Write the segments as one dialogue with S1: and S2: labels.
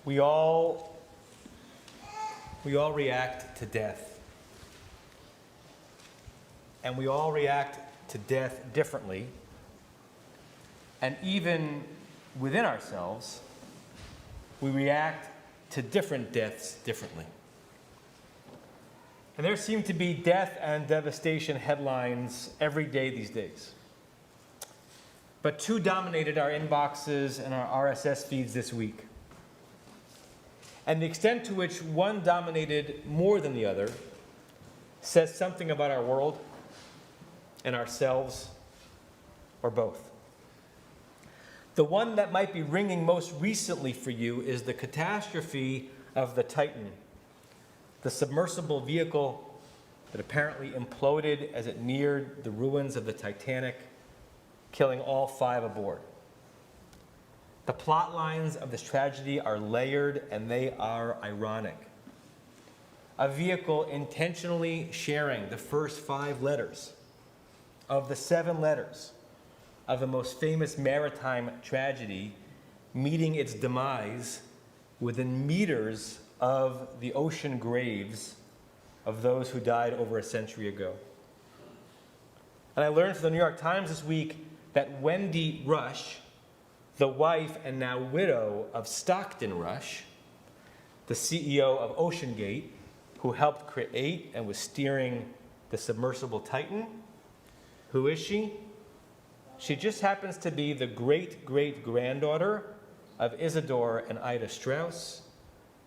S1: We all react to death. And we all react to death differently. And even within ourselves, we react to different deaths differently. And there seem to be death and devastation headlines every day these days. But two dominated our inboxes and our RSS feeds this week. And the extent to which one dominated more than the other says something about our world and ourselves, or both. The one that might be ringing most recently for you is the catastrophe of the Titan, the submersible vehicle that apparently imploded as it neared the ruins of the Titanic, killing all 5 aboard. The plot lines of this tragedy are layered and they are ironic. A vehicle intentionally sharing the first 5 letters of the 7 letters of the most famous maritime tragedy, meeting its demise within meters of the ocean graves of those who died over a century ago. And I learned from the New York Times this week that Wendy Rush, the wife and now widow of Stockton Rush, the CEO of OceanGate, who helped create and was steering the submersible Titan. Who is she? She just happens to be the great-great-granddaughter of Isidore and Ida Strauss,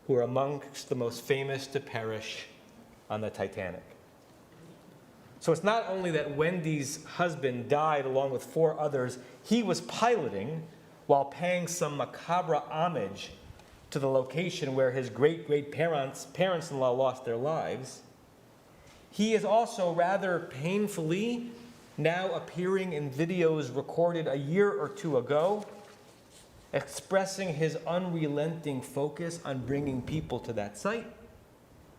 S1: who are amongst the most famous to perish on the Titanic. So it's not only that Wendy's husband died along with 4 others he was piloting while paying some macabre homage to the location where his parents-in-law lost their lives. He is also rather painfully now appearing in videos recorded a year or 2 ago, expressing his unrelenting focus on bringing people to that site,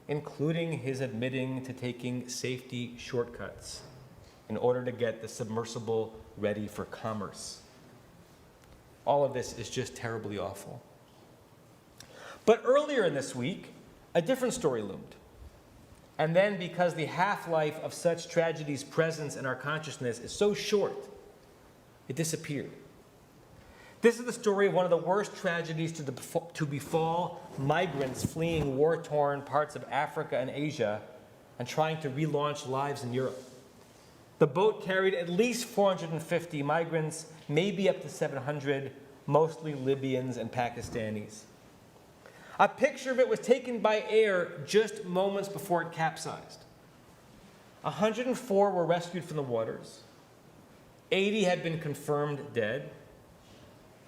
S1: including his admitting to taking safety shortcuts in order to get the submersible ready for commerce. All of this is just terribly awful. But earlier in this week, a different story loomed. And then, because the half-life of such tragedies' presence in our consciousness is so short, it disappeared. This is the story of one of the worst tragedies to befall migrants fleeing war-torn parts of Africa and Asia and trying to relaunch lives in Europe. The boat carried at least 450 migrants, maybe up to 700, mostly Libyans and Pakistanis. A picture of it was taken by air just moments before it capsized. 104 were rescued from the waters. 80 had been confirmed dead.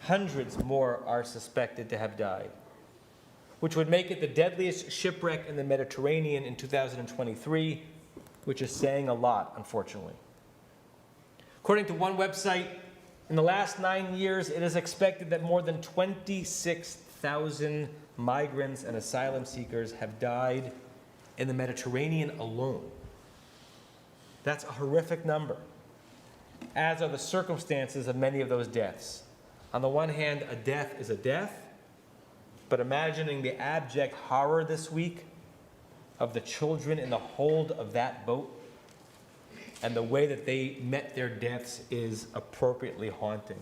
S1: Hundreds more are suspected to have died, which would make it the deadliest shipwreck in the Mediterranean in 2023, which is saying a lot, unfortunately. According to one website, in the last 9 years, it is expected that more than 26,000 migrants and asylum seekers have died in the Mediterranean alone. That's a horrific number, as are the circumstances of many of those deaths. On the one hand, a death is a death, but imagining the abject horror this week of the children in the hold of that boat and the way that they met their deaths is appropriately haunting.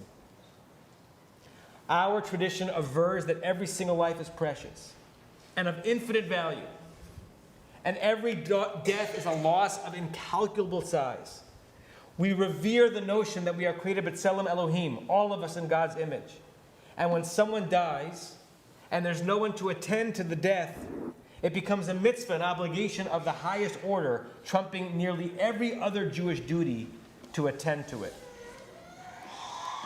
S1: Our tradition avers that every single life is precious and of infinite value, and every death is a loss of incalculable size. We revere the notion that we are created b'tselem Elohim, all of us in God's image. And when someone dies and there's no one to attend to the death, it becomes a mitzvah, an obligation of the highest order, trumping nearly every other Jewish duty to attend to it.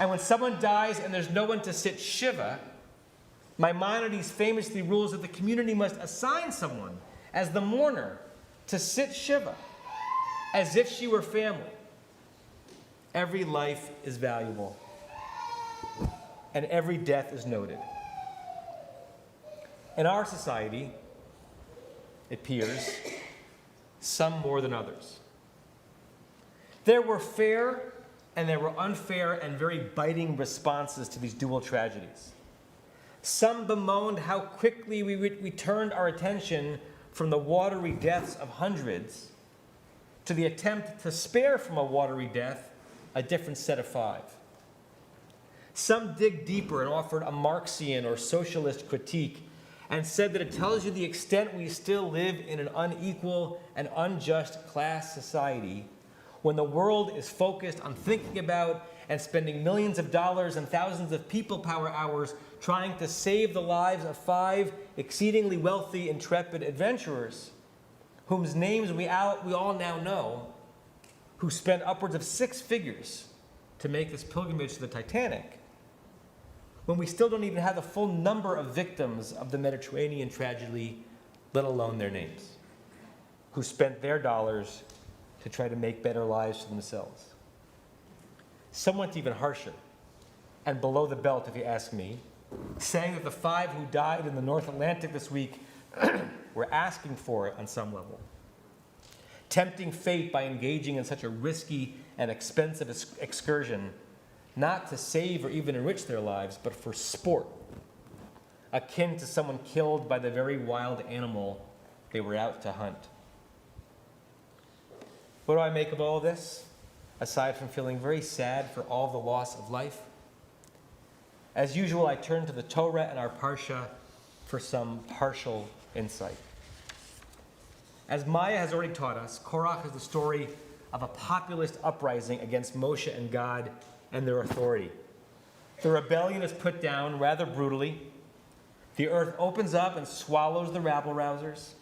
S1: And when someone dies and there's no one to sit Shiva, Maimonides famously rules that the community must assign someone as the mourner to sit Shiva, as if she were family. Every life is valuable, and every death is noted. In our society, it appears, some more than others. There were fair and there were unfair and very biting responses to these dual tragedies. Some bemoaned how quickly we turned our attention from the watery deaths of hundreds to the attempt to spare from a watery death a different set of 5. Some dig deeper and offered a Marxian or socialist critique and said that it tells you the extent we still live in an unequal and unjust class society when the world is focused on thinking about and spending millions of dollars and thousands of people power hours trying to save the lives of 5 exceedingly wealthy, intrepid adventurers, whose names we all now know, who spent upwards of 6 figures to make this pilgrimage to the Titanic, when we still don't even have the full number of victims of the Mediterranean tragedy, let alone their names, who spent their dollars to try to make better lives for themselves. Some went even harsher, and below the belt, if you ask me, saying that the 5 who died in the North Atlantic this week were asking for it on some level, tempting fate by engaging in such a risky and expensive excursion, not to save or even enrich their lives, but for sport, akin to someone killed by the very wild animal they were out to hunt. What do I make of all of this, aside from feeling very sad for all the loss of life? As usual, I turn to the Torah and our Parsha for some partial insight. As Maya has already taught us, Korach is the story of a populist uprising against Moshe and God and their authority. The rebellion is put down rather brutally. The earth opens up and swallows the rabble-rousers.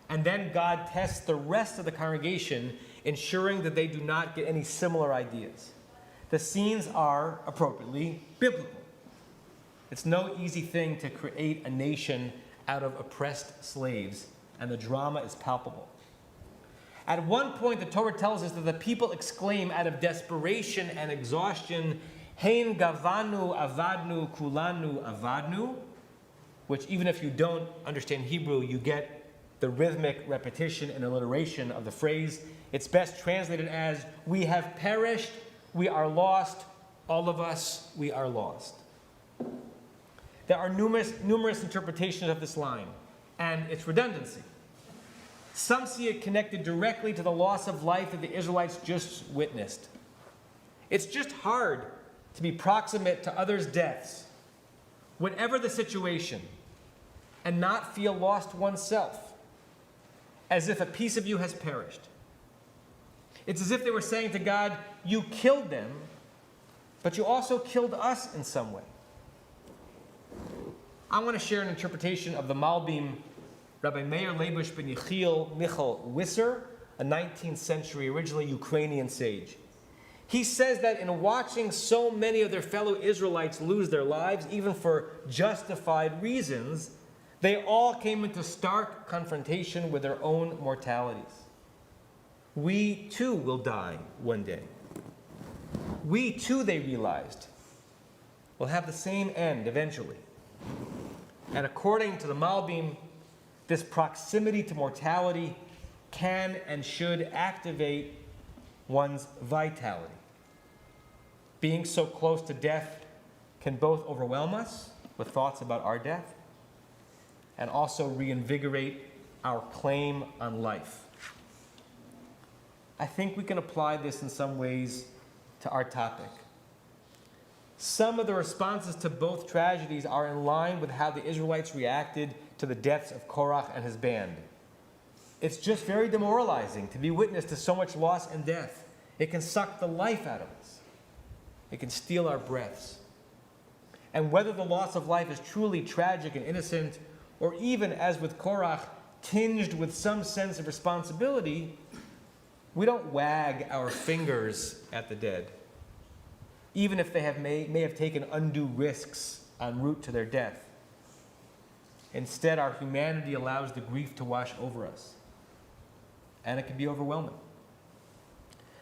S1: And then God tests the rest of the congregation, ensuring that they do not get any similar ideas. The scenes are, appropriately, biblical. It's no easy thing to create a nation out of oppressed slaves, and the drama is palpable. At one point, the Torah tells us that the people exclaim out of desperation and exhaustion, Hein gavanu avadnu kulanu avadnu, which even if you don't understand Hebrew, you get the rhythmic repetition and alliteration of the phrase. It's best translated as, we have perished, we are lost, all of us, we are lost. There are numerous interpretations of this line and its redundancy. Some see it connected directly to the loss of life that the Israelites just witnessed. It's just hard to be proximate to others' deaths, whatever the situation, and not feel lost oneself, as if a piece of you has perished. It's as if they were saying to God, you killed them, but you also killed us in some way. I want to share an interpretation of the Malbim, Rabbi Meir Leibush ben Yechiel Michal Wisser, a 19th century, originally Ukrainian sage. He says that in watching so many of their fellow Israelites lose their lives, even for justified reasons, they all came into stark confrontation with their own mortalities. We too will die one day. We too, they realized, will have the same end eventually. And according to the Malbim, this proximity to mortality can and should activate one's vitality. Being so close to death can both overwhelm us with thoughts about our death and also reinvigorate our claim on life. I think we can apply this in some ways to our topic. Some of the responses to both tragedies are in line with how the Israelites reacted to the deaths of Korach and his band. It's just very demoralizing to be witness to so much loss and death. It can suck the life out of us. It can steal our breaths. And whether the loss of life is truly tragic and innocent, or even, as with Korach, tinged with some sense of responsibility, we don't wag our fingers at the dead, even if they may have taken undue risks en route to their death. Instead, our humanity allows the grief to wash over us, and it can be overwhelming.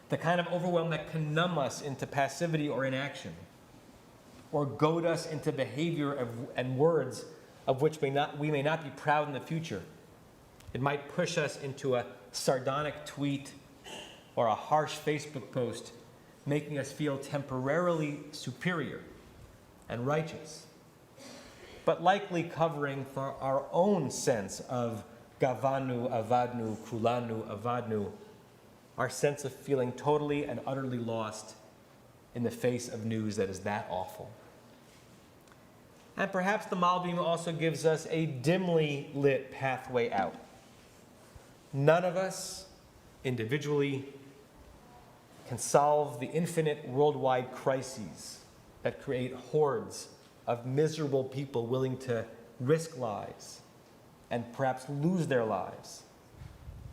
S1: The kind of overwhelm that can numb us into passivity or inaction, or goad us into behavior and words of which we may not be proud in the future. It might push us into a sardonic tweet or a harsh Facebook post, making us feel temporarily superior and righteous. but likely covering for our own sense of gavanu, avadnu, kulanu, avadnu, our sense of feeling totally and utterly lost in the face of news that is that awful. And perhaps the Malbim also gives us a dimly lit pathway out. None of us, individually, can solve the infinite worldwide crises that create hordes of miserable people willing to risk lives and perhaps lose their lives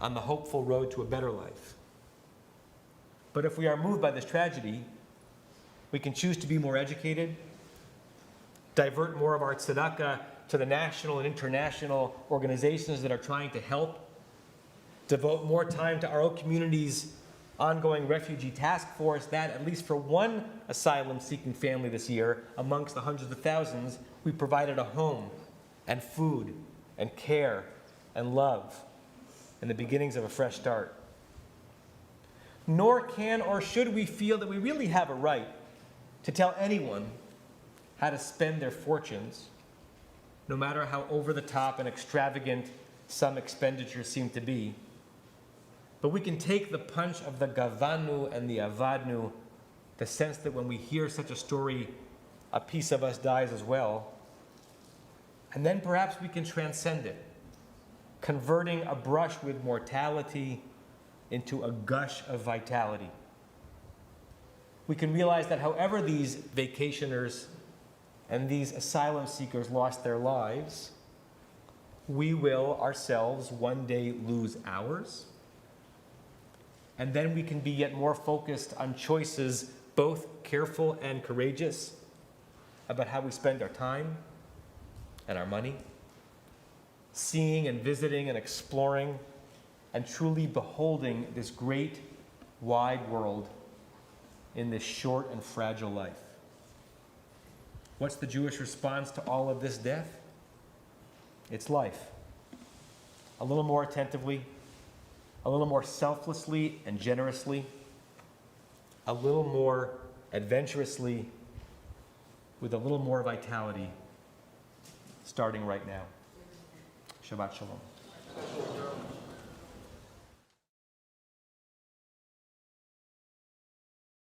S1: on the hopeful road to a better life. But if we are moved by this tragedy, we can choose to be more educated, divert more of our tzedakah to the national and international organizations that are trying to help, devote more time to our own community's ongoing refugee task force that, at least for one asylum-seeking family this year, amongst the hundreds of thousands, we provided a home and food and care and love and the beginnings of a fresh start. Nor can or should we feel that we really have a right to tell anyone how to spend their fortunes, no matter how over-the-top and extravagant some expenditures seem to be. But we can take the punch of the gavanu and the avadnu, the sense that when we hear such a story, a piece of us dies as well. And then perhaps we can transcend it, converting a brush with mortality into a gush of vitality. We can realize that however these vacationers and these asylum seekers lost their lives, we will ourselves one day lose ours. And then we can be yet more focused on choices, both careful and courageous, about how we spend our time and our money, seeing and visiting and exploring and truly beholding this great, wide world in this short and fragile life. What's the Jewish response to all of this death? It's life. A little more attentively, a little more selflessly and generously, a little more adventurously, with a little more vitality, starting right now. Shabbat Shalom.